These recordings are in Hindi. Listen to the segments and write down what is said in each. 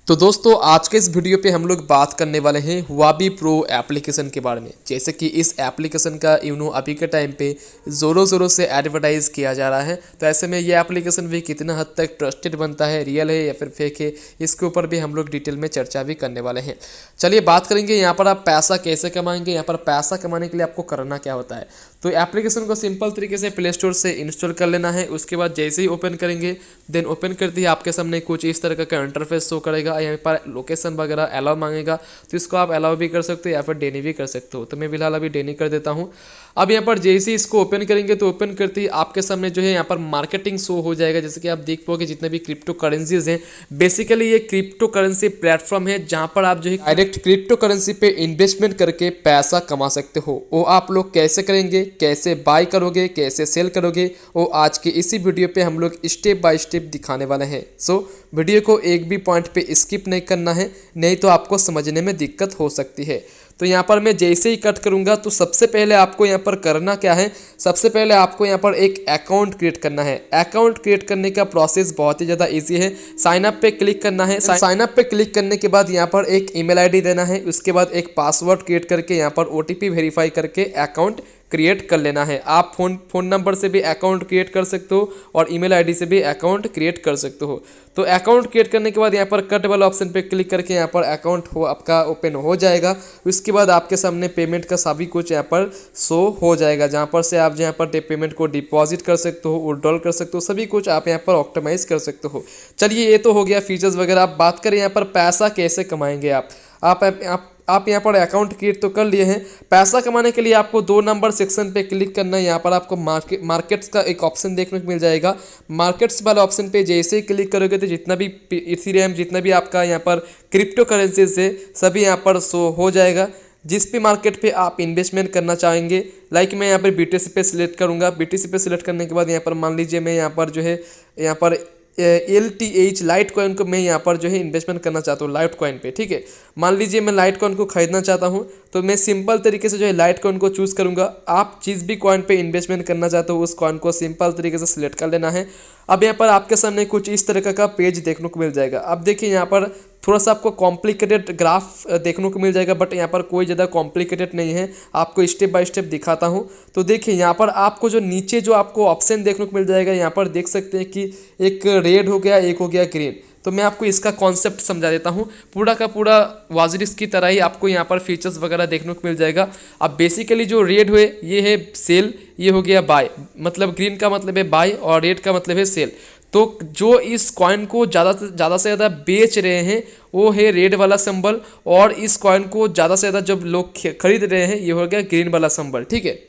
तो दोस्तों आज के इस वीडियो पे हम लोग बात करने वाले हैं हुआबी प्रो एप्लीकेशन के बारे में। जैसे कि इस एप्लीकेशन का अभी के टाइम पे ज़ोरों ज़ोरों से एडवर्टाइज़ किया जा रहा है, तो ऐसे में ये एप्लीकेशन भी कितना हद तक ट्रस्टेड बनता है, रियल है या फिर फेक है, इसके ऊपर भी हम लोग डिटेल में चर्चा भी करने वाले हैं। चलिए बात करेंगे यहाँ पर आप पैसा कैसे कमाएंगे। यहाँ पर पैसा कमाने के लिए आपको करना क्या होता है, तो एप्लीकेशन को सिंपल तरीके से प्ले स्टोर से इंस्टॉल कर लेना है। उसके बाद जैसे ही ओपन करेंगे, देन ओपन करते ही आपके सामने कुछ इस तरह का इंटरफेस शो करेगा। यहाँ पर लोकेशन वगैरह अलाउ मांगेगा, तो इसको आप अलाउ भी कर सकते हो या फिर डेनी भी कर सकते हो। तो मैं फिलहाल अभी डेनी कर देता हूँ। अब यहाँ पर जैसे ही इसको ओपन करेंगे तो ओपन करते ही आपके सामने जो है यहाँ पर मार्केटिंग शो हो जाएगा। जैसे कि आप देख पाओगे जितने भी क्रिप्टो करेंसीज हैं, बेसिकली ये क्रिप्टो करेंसी प्लेटफॉर्म है जहाँ पर आप जो है डायरेक्ट क्रिप्टो करेंसी पे इन्वेस्टमेंट करके पैसा कमा सकते हो। वो आप लोग कैसे करेंगे, कैसे बाय करोगे, कैसे सेल करोगे, वो आज के इसी वीडियो पे हम लोग स्टेप बाय स्टेप दिखाने वाले हैं। सो वीडियो को एक भी पॉइंट पे स्किप नहीं करना है, नहीं तो आपको समझने में दिक्कत हो सकती है। तो यहाँ पर मैं जैसे ही कट करूँगा तो सबसे पहले आपको यहाँ पर करना क्या है, सबसे पहले आपको यहाँ पर एक अकाउंट क्रिएट करना है। अकाउंट क्रिएट करने का प्रोसेस बहुत ही ज़्यादा इजी है। साइन अप पे क्लिक करना है। साइन अप पे क्लिक करने के बाद यहाँ पर एक ईमेल आईडी देना है। उसके बाद एक पासवर्ड क्रिएट करके यहाँ पर ओटीपी वेरीफाई करके अकाउंट क्रिएट कर लेना है। आप फोन नंबर से भी अकाउंट क्रिएट कर सकते हो और ईमेल आईडी से भी अकाउंट क्रिएट कर सकते हो। तो अकाउंट क्रिएट करने के बाद यहाँ पर कट वाला ऑप्शन पे क्लिक करके यहाँ पर अकाउंट हो आपका ओपन हो जाएगा। उसके बाद आपके सामने पेमेंट का सभी कुछ यहाँ पर शो हो जाएगा, जहाँ पर से आप यहाँ पर पेमेंट को डिपॉजिट कर सकते हो, विड्रॉल कर सकते हो, सभी कुछ आप यहाँ पर ऑप्टिमाइज कर सकते हो। चलिए ये तो हो गया फीचर्स वगैरह। आप बात करें यहाँ पर पैसा कैसे कमाएंगे। आप यहाँ पर अकाउंट क्रिएट तो कर लिए हैं। पैसा कमाने के लिए आपको 2 नंबर सेक्शन पे क्लिक करना है। यहाँ पर आपको मार्केट्स का एक ऑप्शन देखने को मिल जाएगा। मार्केट्स वाले ऑप्शन पे जैसे ही क्लिक करोगे तो जितना भी इथेरियम, जितना भी आपका यहाँ पर क्रिप्टो करेंसीज है, सभी यहाँ पर शो हो जाएगा। जिस भी मार्केट पे आप इन्वेस्टमेंट करना चाहेंगे, लाइक मैं यहाँ पर बीटीसी पे सिलेक्ट करूँगा। बीटीसी पे सिलेक्ट करने के बाद यहाँ पर मान लीजिए मैं यहाँ पर जो है यहाँ पर LTH लाइट कॉइन को मैं यहाँ पर जो है इन्वेस्टमेंट करना चाहता हूँ लाइट कॉइन पे। ठीक है, मान लीजिए मैं लाइट कॉइन को खरीदना चाहता हूँ, तो मैं सिंपल तरीके से जो है लाइट कॉइन को चूज़ करूँगा। आप जिस भी कॉइन पे इन्वेस्टमेंट करना चाहते हो उस कॉइन को सिंपल तरीके से सिलेक्ट कर लेना है। अब यहाँ पर आपके सामने कुछ इस तरह का पेज देखने को मिल जाएगा। अब देखिए यहाँ पर थोड़ा सा आपको कॉम्प्लिकेटेड ग्राफ देखने को मिल जाएगा, बट यहाँ पर कोई ज़्यादा कॉम्प्लिकेटेड नहीं है। आपको स्टेप बाय स्टेप दिखाता हूँ। तो देखिए यहाँ पर आपको जो नीचे जो आपको ऑप्शन देखने को मिल जाएगा, यहाँ पर देख सकते हैं कि एक रेड हो गया, एक हो गया ग्रीन। तो मैं आपको इसका कॉन्सेप्ट समझा देता हूँ। पूरा का पूरा वाजरिस की तरह ही आपको यहाँ पर फीचर्स वगैरह देखने को मिल जाएगा। अब बेसिकली जो रेड हुए ये है सेल, ये हो गया बाय, मतलब ग्रीन का मतलब है बाय और रेड का मतलब है सेल। तो जो इस कॉइन को ज़्यादा से ज़्यादा बेच रहे हैं वो है रेड वाला सिंबल, और इस कॉइन को ज़्यादा से ज़्यादा जब लोग खरीद रहे हैं ये हो गया ग्रीन वाला सिंबल। ठीक है,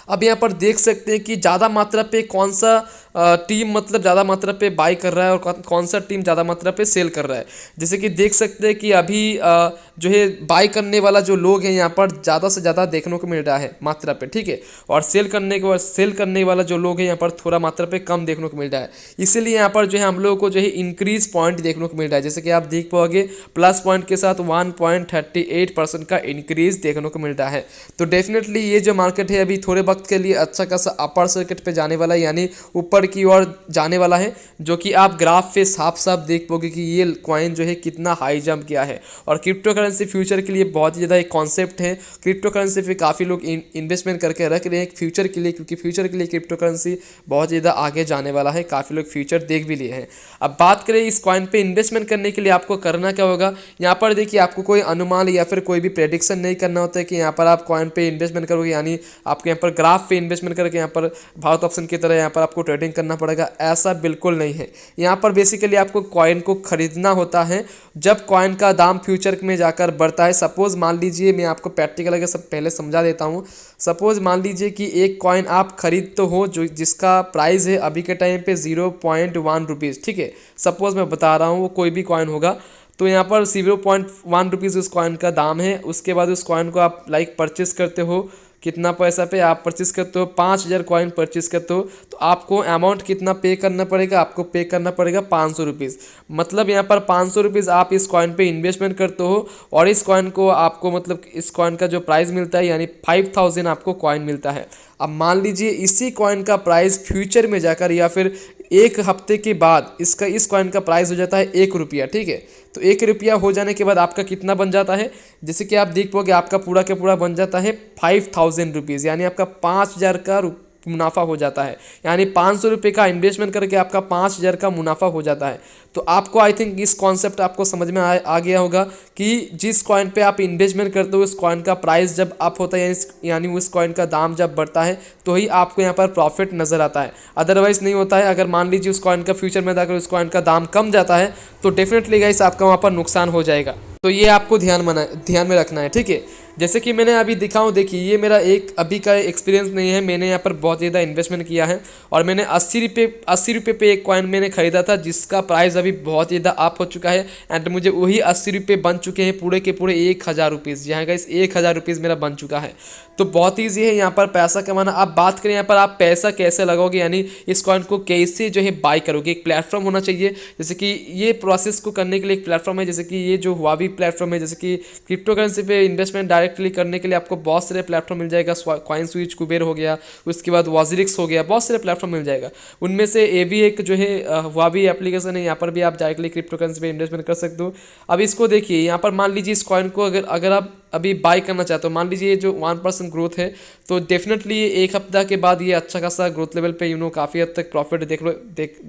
अब यहाँ पर देख सकते हैं कि ज़्यादा मात्रा पे कौन सा टीम मतलब ज़्यादा मात्रा पे बाई कर रहा है और कौन सा टीम ज़्यादा मात्रा पे सेल कर रहा है। जैसे कि देख सकते हैं कि अभी जो है बाई करने वाला जो लोग हैं यहाँ पर ज़्यादा से ज़्यादा देखने को मिल रहा है मात्रा पे। ठीक है, और सेल करने वाला जो लोग हैं यहाँ पर थोड़ा मात्रा पे कम देखने को मिल रहा है। इसीलिए यहाँ पर जो है हम लोगों को जो है इंक्रीज पॉइंट देखने को मिल रहा है। जैसे कि आप देख पाओगे प्लस पॉइंट के साथ 1.38% का इंक्रीज देखने को मिल रहा है। तो डेफिनेटली ये जो मार्केट है अभी थोड़े वक्त के लिए अच्छा खासा अपर सर्किट पे जाने वाला है, यानी ऊपर की ओर जाने वाला है, जो कि आप ग्राफ पे साफ साफ देख पाओगे कि ये कॉइन जो है कितना हाई जंप किया है। और क्रिप्टो करेंसी फ्यूचर के लिए बहुत ही ज़्यादा एक कॉन्सेप्ट है। क्रिप्टो करेंसी पे काफ़ी लोग इन्वेस्टमेंट करके रख रहे हैं फ्यूचर के लिए, क्योंकि फ्यूचर के लिए क्रिप्टो करेंसी बहुत ज़्यादा आगे जाने वाला है। काफ़ी लोग फ्यूचर देख भी लिए हैं। अब बात करें इस कॉइन पे इन्वेस्टमेंट करने के लिए आपको करना क्या होगा। यहाँ पर देखिए आपको कोई अनुमान या फिर कोई भी प्रेडिक्शन नहीं करना होता है कि यहाँ पर आप कॉइन पे इन्वेस्टमेंट करोगे, यानी आपके यहाँ पर ग्राफ पे इन्वेस्टमेंट करके यहाँ पर भारत ऑप्शन की तरह यहाँ पर आपको ट्रेडिंग करना पड़ेगा, ऐसा बिल्कुल नहीं है। यहाँ पर बेसिकली आपको कॉइन को खरीदना होता है जब कॉइन का दाम फ्यूचर में जाकर बढ़ता है। सपोज मान लीजिए, मैं आपको प्रैक्टिकल के सब पहले समझा देता हूँ। सपोज मान लीजिए कि एक कॉइन आप खरीद तो हो जो जिसका प्राइस है अभी के टाइम पे 0.1 रुपीज़। ठीक है, सपोज मैं बता रहा हूँ वो कोई भी कॉइन होगा, तो यहाँ पर 0.1 रुपीज़ उस कॉइन का दाम है। उसके बाद उस कॉइन को आप लाइक परचेस करते हो, कितना पैसा पे आप परचेस करते हो, 5000 कॉइन परचेस करते हो, तो आपको अमाउंट कितना पे करना पड़ेगा, आपको पे करना पड़ेगा 500 रुपीज़। मतलब यहाँ पर 500 रुपीज़ आप इस कॉइन पे इन्वेस्टमेंट करते हो और इस कॉइन को आपको मतलब इस कॉइन का जो प्राइस मिलता है यानी 5000 आपको कॉइन मिलता है। अब मान लीजिए इसी कॉइन का प्राइस फ्यूचर में जाकर या फिर एक हफ्ते के बाद इस कॉइन का प्राइस हो जाता है 1 रुपया, ठीक है। तो 1 रुपया हो जाने के बाद आपका कितना बन जाता है, जैसे कि आप देख पाओगे आपका पूरा का पूरा बन जाता है 5000 रुपीज़, यानी आपका 5000 का मुनाफा हो जाता है। यानी 500 रुपये का इन्वेस्टमेंट करके आपका 5000 का मुनाफा हो जाता है। तो आपको आई थिंक इस कॉन्सेप्ट आपको समझ में आ गया होगा कि जिस कॉइन पे आप इन्वेस्टमेंट करते हो उस कॉइन का प्राइस जब अप होता है यानी उस कॉइन का दाम जब बढ़ता है तो ही आपको यहाँ पर प्रॉफिट नज़र आता है, अदरवाइज नहीं होता है। अगर मान लीजिए उस कॉइन का फ्यूचर में जाकर उस कॉइन का दाम कम जाता है तो डेफिनेटली गाइस आपका वहाँ पर नुकसान हो जाएगा। तो ये आपको ध्यान में रखना है, ठीक है। जैसे कि मैंने अभी दिखाऊं, देखिए ये मेरा एक अभी का एक्सपीरियंस नहीं है, मैंने यहाँ पर बहुत ज़्यादा इन्वेस्टमेंट किया है और मैंने 80 रुपये पे एक कॉइन मैंने ख़रीदा था जिसका प्राइस अभी बहुत ज़्यादा अप हो चुका है एंड मुझे वही 80 रुपये बन चुके हैं पूरे के पूरे 1000 रुपीज़। यहाँ का इस 1000 रुपीज़ मेरा बन चुका है। तो बहुत ईजी है यहाँ पर पैसा कमाना। आप बात करें यहाँ पर आप पैसा कैसे लगाओगे, यानी इस कॉइन को कैसे जो है बाय करोगे, एक प्लेटफॉर्म होना चाहिए। जैसे कि ये प्रोसेस को करने के लिए एक प्लेटफॉर्म है, जैसे कि ये जो हुआबी प्लेटफॉर्म है, जैसे कि क्रिप्टो करेंसी पे इन्वेस्टमेंट डायरेक्टली करने के लिए आपको बहुत सारे प्लेटफॉर्म मिल जाएगा। कॉइन स्विच, कुबेर हो गया, उसके बाद वॉजिरिक्स हो गया, बहुत सारे प्लेटफॉर्म मिल जाएगा। उनमें से ये भी एक जो है हुआबी एप्लीकेशन है, यहाँ पर भी आप डायरेक्टली क्रिप्टो करेंसी पे इन्वेस्टमेंट कर सकते हो। अब इसको देखिए, यहाँ पर मान लीजिए इस कॉइन को अगर आप अभी बाय करना चाहते हो, मान लीजिए ये जो 1% ग्रोथ है तो डेफिनेटली एक हफ्ता के बाद ये अच्छा खासा ग्रोथ लेवल पे काफ़ी हद तक प्रॉफिट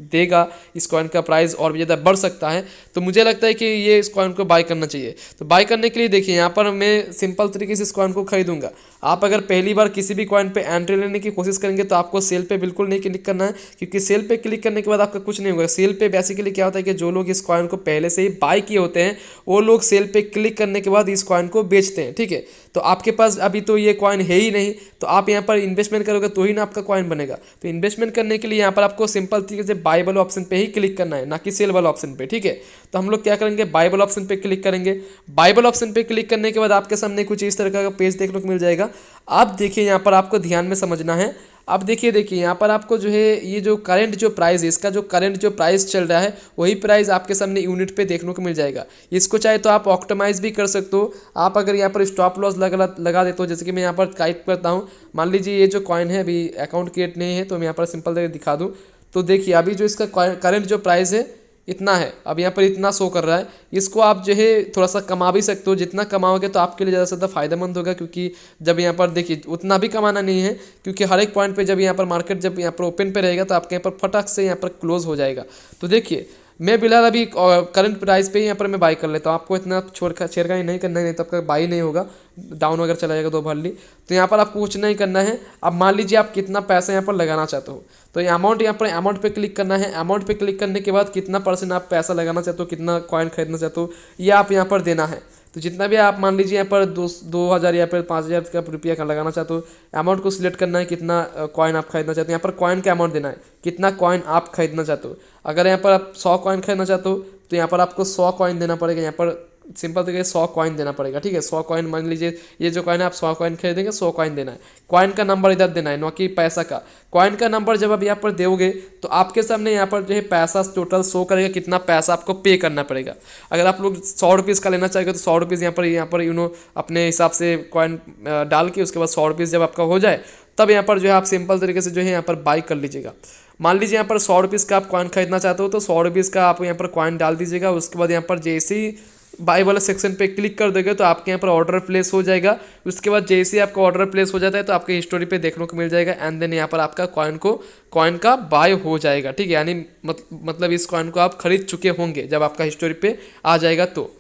देगा। इस कॉइन का प्राइस और भी ज़्यादा बढ़ सकता है। तो मुझे लगता है कि ये इस कॉइन को बाय करना चाहिए। तो बाय करने के लिए देखिए यहाँ पर मैं सिंपल तरीके से इस कॉइन को खरीदूंगा। आप अगर पहली बार किसी भी कॉइन पे एंट्री लेने की कोशिश करेंगे तो आपको सेल पे बिल्कुल नहीं क्लिक करना है, क्योंकि सेल पे क्लिक करने के बाद आपका कुछ नहीं होगा। सेल पे बेसिकली क्या होता है कि जो लोग इस कॉइन को पहले से ही बाय किए होते हैं वो लोग सेल पे क्लिक करने के बाद इस कॉइन को बेचते हैं, ठीक है। तो आपके पास अभी तो ये कॉइन है ही नहीं, तो आप यहाँ पर इन्वेस्टमेंट करोगे तो ही ना आपका कॉइन बनेगा। तो इन्वेस्टमेंट करने के लिए यहाँ पर आपको सिंपल तरीके से बाय वाले ऑप्शन पे ही क्लिक करना है, ना कि सेल वाला ऑप्शन पे, ठीक है। तो हम लोग क्या करेंगे, बाय वाला ऑप्शन पे क्लिक करेंगे। बाय वाला ऑप्शन पे क्लिक करने के बाद आपके सामने कुछ इस तरह का पेज देखने को मिल जाएगा। आप देखिए यहाँ पर आपको ध्यान में समझना है। अब देखिए यहाँ पर आपको जो है ये जो करंट जो प्राइस है, इसका जो करंट जो प्राइस चल रहा है वही प्राइस आपके सामने यूनिट पे देखने को मिल जाएगा। इसको चाहे तो आप ऑप्टिमाइज भी कर सकते हो। आप अगर यहाँ पर स्टॉप लॉस लगा देते हो, जैसे कि मैं यहाँ पर टाइप करता हूँ, मान लीजिए ये जो कॉइन है अभी अकाउंट क्रिएट नहीं है तो मैं यहाँ पर सिंपल दिखा दूँ। तो देखिए अभी जो इसका करंट जो प्राइस है इतना है, अब यहाँ पर इतना शो कर रहा है। इसको आप जो है थोड़ा सा कमा भी सकते हो, जितना कमाओगे तो आपके लिए ज़्यादा से ज़्यादा फायदेमंद होगा। क्योंकि जब यहाँ पर देखिए उतना भी कमाना नहीं है, क्योंकि हर एक पॉइंट पे जब यहाँ पर मार्केट जब यहाँ पर ओपन पे रहेगा तो आपके यहाँ पर फटाक से यहाँ पर क्लोज हो जाएगा। तो देखिए मैं फिलहाल अभी करंट प्राइस पे ही यहाँ पर मैं बाई कर लेता हूँ। आपको इतना छेड़खानी नहीं करना है, नहीं तो आपका बाई नहीं होगा, डाउन अगर चला जाएगा तो भरली। तो यहाँ पर आपको कुछ नहीं करना है। अब मान लीजिए आप कितना पैसा यहाँ पर लगाना चाहते हो, तो ये अमाउंट यहाँ पर अमाउंट पे क्लिक करना है। अमाउंट पे क्लिक करने के बाद कितना % आप पैसा लगाना चाहते हो, कितना कॉइन खरीदना चाहते हो, ये आप यहाँ पर देना है। तो जितना भी आप मान लीजिए यहाँ पर 2000 या फिर 5000 का रुपया का लगाना चाहते हो, अमाउंट को सिलेक्ट करना है, कितना कॉइन आप खरीदना चाहते हो। यहाँ पर कॉइन का अमाउंट देना है, कितना कॉइन आप खरीदना चाहते हो। अगर यहाँ पर आप 100 कॉइन खरीदना चाहते हो तो यहाँ पर आपको 100 कॉइन देना पड़ेगा। यहाँ पर सिंपल तरीके से 100 कॉइन देना पड़ेगा, ठीक है। 100 कॉइन मान लीजिए ये जो कॉइन है आप 100 कॉइन खरीदेंगे, 100 कॉइन देना है। कॉइन का नंबर इधर देना है, ना कि पैसा का। कॉइन का नंबर जब आप यहाँ पर दोगे तो आपके सामने यहाँ पर जो है पैसा टोटल शो करेगा, कितना पैसा आपको पे करना पड़ेगा। अगर आप लोग 100 रुपीज़ का लेना चाहेंगे तो 100 रुपीज़ यहाँ पर अपने हिसाब से कॉइन डाल के उसके बाद 100 रुपीज़ जब आपका हो जाए तब यहाँ पर जो है आप सिंपल तरीके से जो है यहाँ पर बाई कर लीजिएगा। मान लीजिए यहाँ पर 100 रुपीज़ का आप कॉइन खरीदना चाहते हो तो 100 रुपीज़ का आप यहाँ पर कॉइन डाल दीजिएगा। उसके बाद यहाँ पर जैसे ही बाय वाला सेक्शन पे क्लिक कर दोगे तो आपके यहाँ पर ऑर्डर प्लेस हो जाएगा। उसके बाद जैसे ही आपका ऑर्डर प्लेस हो जाता है तो आपके हिस्टोरी पे देखने को मिल जाएगा एंड देन यहाँ पर आपका कॉइन का बाय हो जाएगा, ठीक है। यानी मतलब इस कॉइन को आप खरीद चुके होंगे जब आपका हिस्टोरी पे आ जाएगा। तो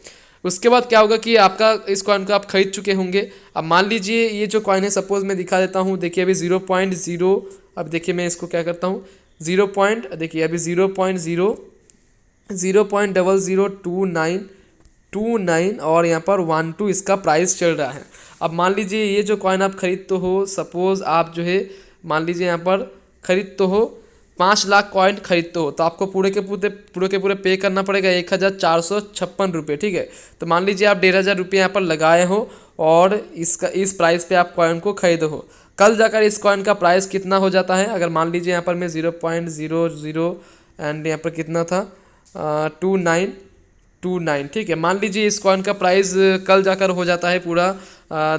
उसके बाद क्या होगा कि आपका इस कॉइन को आप खरीद चुके होंगे। अब मान लीजिए ये जो कॉइन है, सपोज मैं दिखा देता हूँ, देखिए अभी 0.0, अब देखिए मैं इसको क्या करता हूँ, देखिए अभी 0.002929 और यहाँ पर 12 इसका प्राइस चल रहा है। अब मान लीजिए ये जो कॉइन आप खरीदते हो, सपोज़ आप जो है मान लीजिए यहाँ पर खरीदते हो 5 लाख कॉइन खरीदते हो तो आपको पूरे के पूरे पे करना पड़ेगा 1456 रुपये, ठीक है। तो मान लीजिए आप 1500 रुपये यहाँ पर लगाए हो और इस प्राइस पे आप कॉइन को खरीदे हो। कल जाकर इस कॉइन का प्राइस कितना हो जाता है, अगर मान लीजिए यहाँ पर मैं 0.00 एंड यहाँ पर कितना था 2929, ठीक है। मान लीजिए इस कॉइन का प्राइस कल जाकर हो जाता है पूरा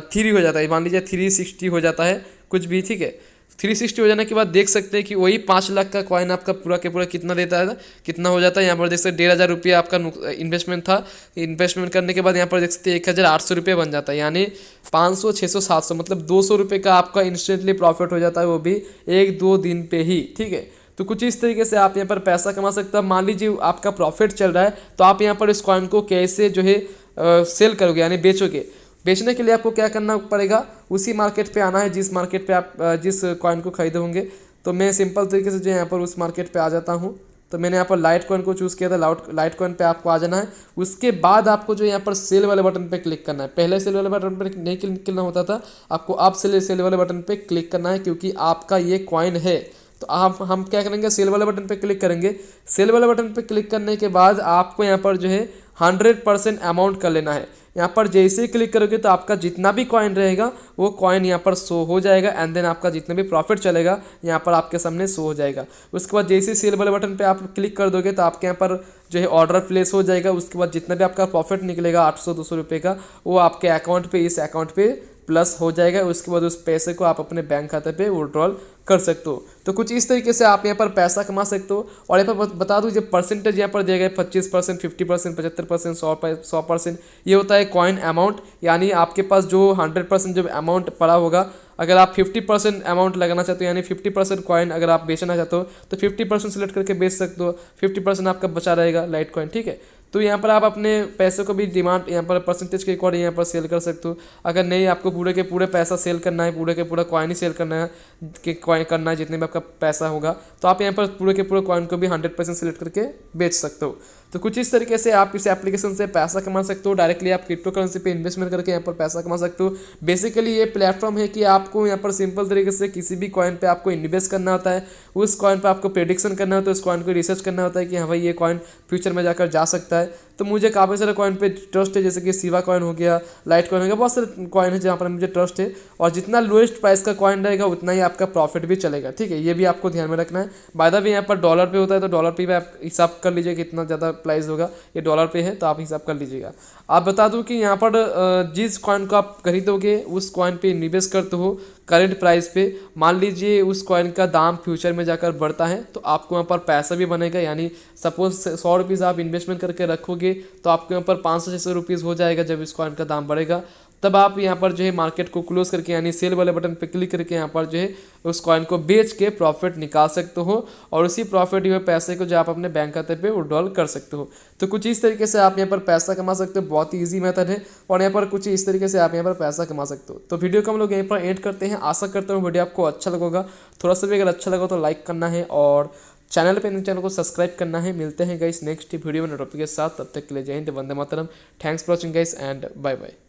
3 हो जाता है, मान लीजिए 360 हो जाता है कुछ भी, ठीक है। 360 हो जाने के बाद देख सकते हैं कि वही 5 लाख का कॉइन आपका पूरा के पूरा कितना देता है, कितना हो जाता है। यहाँ पर देख सकते हैं 1,500 रुपये आपका इन्वेस्टमेंट था। इन्वेस्टमेंट करने के बाद यहाँ पर देख सकते हैं 1,800 रुपये बन जाता है, यानी 500, 600, 700 मतलब 200 रुपये का आपका इंस्टेंटली प्रॉफिट हो जाता है, वो भी 1-2 दिन पे ही। ठीक है, तो कुछ इस तरीके से आप यहाँ पर पैसा कमा सकते हो। मान लीजिए आपका प्रॉफिट चल रहा है, तो आप यहाँ पर इस कॉइन को कैसे जो है सेल करोगे, यानी बेचोगे। बेचने के लिए आपको क्या करना पड़ेगा, उसी मार्केट पे आना है जिस मार्केट पे आप जिस कॉइन को खरीदे होंगे। तो मैं सिंपल तरीके से जो यहाँ पर उस मार्केट पे आ जाता हूँ। तो मैंने यहाँ पर लाइट कॉइन को चूज़ किया था, लाइट कॉइन पे आपको आ जाना है। उसके बाद आपको जो यहाँ पर सेल वाले बटन पे क्लिक करना है। पहले सेल वाले बटन पर नहीं क्लिक करना होता था, आपको अब सेल वाले बटन पे क्लिक करना है, क्योंकि आपका ये कॉइन है। तो आप हम क्या करेंगे, सेल वाले बटन पे क्लिक करेंगे। सेल वाले बटन पे क्लिक करने के बाद आपको यहाँ पर जो है 100% अमाउंट कर लेना है। यहाँ पर जैसे ही क्लिक करोगे तो आपका जितना भी कॉइन रहेगा वो कॉइन यहाँ पर शो हो जाएगा, एंड देन आपका जितना भी प्रॉफिट चलेगा यहाँ पर आपके सामने शो हो जाएगा। उसके बाद जैसे ही सेल वाले बटन पे आप क्लिक कर दोगे तो आपके यहाँ पर जो है ऑर्डर प्लेस हो जाएगा। उसके बाद जितना भी आपका प्रॉफिट निकलेगा 800-200 रुपये का, वो आपके अकाउंट पे, इस अकाउंट पे प्लस हो जाएगा। उसके बाद उस पैसे को आप अपने बैंक खाते पे विड्रॉल कर सकते हो। तो कुछ इस तरीके से आप यहाँ पर पैसा कमा सकते हो। और यहाँ पर बता दूँ, जब परसेंटेज यहाँ पर दिया गया है 25%, 50%, 75%, 100%, ये होता है कॉइन अमाउंट। यानी आपके पास जो 100% जो अमाउंट पड़ा होगा, अगर आप 50% अमाउंट लगाना चाहते हो, यानी 50% कॉइन अगर आप बेचना चाहते हो तो 50% सेलेक्ट करके बेच सकते हो। 50% आपका बचा रहेगा लाइट कॉइन। ठीक है, तो यहाँ पर आप अपने पैसे को भी डिमांड यहाँ पर परसेंटेज के अकॉर्डिंग यहाँ पर सेल कर सकते हो। अगर नहीं आपको पूरे के पूरे पैसा सेल करना है, पूरे के पूरा कॉइन ही सेल करना है, कि कॉइन करना है जितने भी आपका पैसा होगा, तो आप यहाँ पर पूरे के पूरे कॉइन को भी 100% सेलेक्ट करके बेच सकते हो। तो कुछ इस तरीके से आप इस एप्लीकेशन से पैसा कमा सकते हो। डायरेक्टली आप क्रिप्टो करेंसी पे इन्वेस्टमेंट करके यहाँ पर पैसा कमा सकते हो। बेसिकली ये प्लेटफॉर्म है कि आपको यहाँ पर सिंपल तरीके से किसी भी कॉइन पे आपको इन्वेस्ट करना होता है, उस कॉइन पे आपको प्रेडिक्शन करना होता है, उस कॉइन को रिसर्च करना होता है कि हाँ भाई ये कॉइन फ्यूचर में जाकर जा सकता है। तो मुझे काफ़ी सारे कॉइन पे ट्रस्ट है, जैसे कि शिवा कॉइन हो गया, लाइट कॉइन हो गया, बहुत सारे कॉइन है जहाँ पर मुझे ट्रस्ट है। और जितना लोएस्ट प्राइस का कॉइन रहेगा उतना ही आपका प्रॉफिट भी चलेगा। ठीक है, ये भी आपको ध्यान में रखना है। बाय द वे यहाँ पर डॉलर पे होता है, तो डॉलर पे भी आप हिसाब कर लीजिए कितना ज़्यादा प्राइस होगा। ये डॉलर पे है तो आप हिसाब कर लीजिएगा। आप बता दूं कि यहाँ पर जिस कॉइन को आप खरीदोगे उस कॉइन पे इन्वेस्ट करते हो करंट प्राइस पे, मान लीजिए उस कॉइन का दाम फ्यूचर में जाकर बढ़ता है तो आपको यहाँ पर पैसा भी बनेगा। यानी सपोज 100 रुपीज़ आप इन्वेस्टमेंट करके रखोगे तो आपके यहाँ पर 500-600 रुपीज़ हो जाएगा। जब इस कॉइन का दाम बढ़ेगा तब आप यहाँ पर जो है मार्केट को क्लोज करके, यानी सेल वाले बटन पे क्लिक करके यहाँ पर जो है उस कॉइन को बेच के प्रॉफिट निकाल सकते हो। और उसी प्रॉफिट हुए पैसे को जो आप अपने बैंक खाते पे विड्रॉल कर सकते हो। तो कुछ इस तरीके से आप यहाँ पर पैसा कमा सकते हो। बहुत ही ईजी मेथड है और यहाँ पर कुछ इस तरीके से आप यहाँ पर पैसा कमा सकते हो। तो वीडियो को हम लोग यहीं पर एंड करते हैं। आशा करता हूँ वीडियो आपको अच्छा लगेगा। थोड़ा सा भी अगर अच्छा लगा तो लाइक करना है और चैनल को सब्सक्राइब करना है। मिलते हैं गाइस नेक्स्ट वीडियो में टॉपिक के साथ। तब तक के लिए जय हिंद, वंदे मातरम। Thanks for watching guys and bye bye.